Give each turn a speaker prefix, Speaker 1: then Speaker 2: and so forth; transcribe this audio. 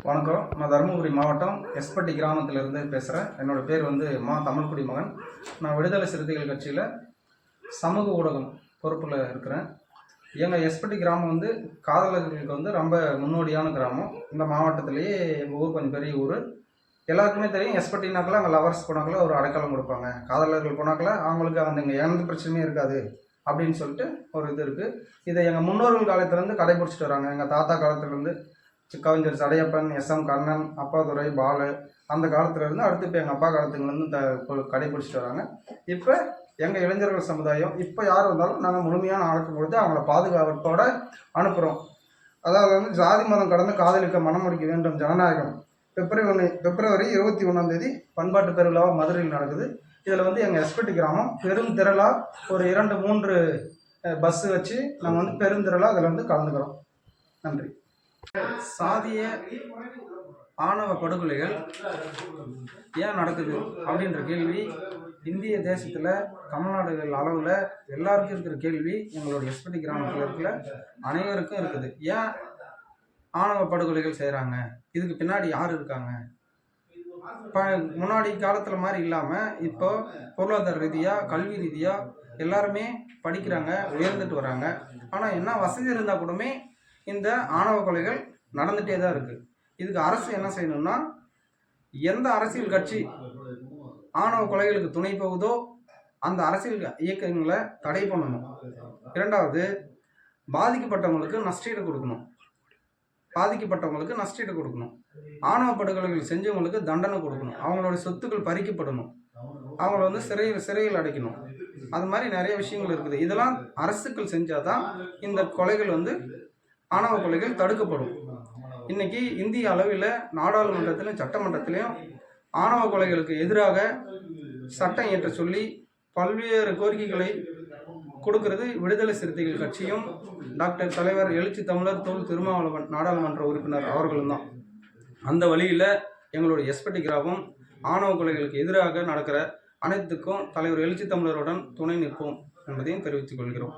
Speaker 1: வணக்கம். நான் தருமபுரி மாவட்டம் எஸ்பட்டி கிராமத்திலிருந்து பேசுகிறேன். என்னோடய பேர் மா தமிழ்குடி மகன். நான் விடுதலை சிறுத்தைகள் கட்சியில் சமூக ஊடகம் பொறுப்பில் இருக்கிறேன். எங்கள் எஸ்பட்டி கிராமம் காதலர்களுக்கு ரொம்ப முன்னோடியான கிராமம். இந்த மாவட்டத்திலேயே எங்கள் ஊர் கொஞ்சம் பெரிய ஊர். எல்லாருக்குமே தெரியும், எஸ்பட்டினாக்கில் அங்கே லவர்ஸ் போனாக்கில் ஒரு அடைக்கலம் கொடுப்பாங்க. காதலர்கள் போனாக்கில் அவங்களுக்கு இங்கே எந்த பிரச்சனையும் இருக்காது அப்படின்னு சொல்லிட்டு ஒரு இது இருக்குது. இதை எங்கள் முன்னோர்கள் காலத்துலேருந்து கடைபிடிச்சிட்டு வராங்க. எங்கள் தாத்தா காலத்துலேருந்து கவிஞர் சடையப்பன், எஸ்.எம். கண்ணன், அப்பாதுரை, பாலு அந்த காலத்துலேருந்து அடுத்து இப்போ எங்கள் அப்பா காலத்துலேருந்து கடைபிடிச்சிட்டு வராங்க. இப்போ எங்கள் இளைஞர்கள் சமுதாயம் இப்போ யார் வந்தாலும் நாங்கள் முழுமையான அடக்கம் கொடுத்து அவங்கள பாதுகாப்போடு அனுப்புகிறோம். அதாவது ஜாதி மதம் கடந்து காதலிக்க மனம் முடிக்க வேண்டும் ஜனநாயகம். பிப்ரவரி 21 பண்பாட்டு பெருவிழாவாக மதுரையில் நடக்குது. இதில் எங்கள் எஸ்பட்டி கிராமம் பெரும் திரளாக ஒரு 2-3 பஸ்ஸு வச்சு நாங்கள் பெருந்திரளாக அதில் கலந்துக்கிறோம். நன்றி. சாதிய ஆணவ படுகொலைகள் ஏன் நடக்குது அப்படின்ற கேள்வி இந்திய தேசத்தில் தமிழ்நாடுகள் அளவில் எல்லாருக்கும் இருக்கிற கேள்வி எங்களுடைய எஸ்பட்டி கிராமத்தில் இருக்கிற அனைவருக்கும் இருக்குது. ஏன் ஆணவ படுகொலைகள் செய்கிறாங்க? இதுக்கு பின்னாடி யார் இருக்காங்க? இப்போ முன்னாடி காலத்தில் மாதிரி இல்லாமல் இப்போ பொருளாதார ரீதியாக, கல்வி ரீதியாக எல்லாருமே படிக்கிறாங்க, உயர்ந்துட்டு வராங்க. ஆனால் என்ன வசதி இருந்தால் கூடமே இந்த ஆணவ கொலைகள் நடந்துகிட்டே தான் இருக்குது. இதுக்கு அரசு என்ன செய்யணும்னா, எந்த அரசியல் கட்சி ஆணவ கொலைகளுக்கு துணை போகுதோ அந்த அரசியல் இயக்கங்களை தடை பண்ணணும். இரண்டாவது, பாதிக்கப்பட்டவங்களுக்கு நஷ்டீடு கொடுக்கணும். ஆணவ படுகொலைகள் செஞ்சவங்களுக்கு தண்டனை கொடுக்கணும். அவங்களோட சொத்துக்கள் பறிக்கப்படணும். அவங்கள சிறையில் அடைக்கணும். அது மாதிரி நிறைய விஷயங்கள் இருக்குது. இதெல்லாம் அரசுகள் செஞ்சாதான் இந்த கொலைகள் ஆணவ கொலைகள் தடுக்கப்படும். இன்னைக்கு இந்திய அளவில் நாடாளுமன்றத்திலும் சட்டமன்றத்திலையும் ஆணவ கொலைகளுக்கு எதிராக சட்டம் இயற்ற சொல்லி பல்வேறு கோரிக்கைகளை கொடுக்கிறது விடுதலை சிறுத்தைகள் கட்சியும் டாக்டர் தலைவர் எழுச்சி தமிழர் தொல் திருமாவளவன் நாடாளுமன்ற உறுப்பினர் அவர்களும் தான். அந்த வழியில் எங்களுடைய எஸ்பட்டி கிராமம் ஆணவ கொலைகளுக்கு எதிராக நடக்கிற அனைத்துக்கும் தலைவர் எழுச்சி தமிழருடன் துணை நிற்போம் என்பதையும் தெரிவித்துக் கொள்கிறோம்.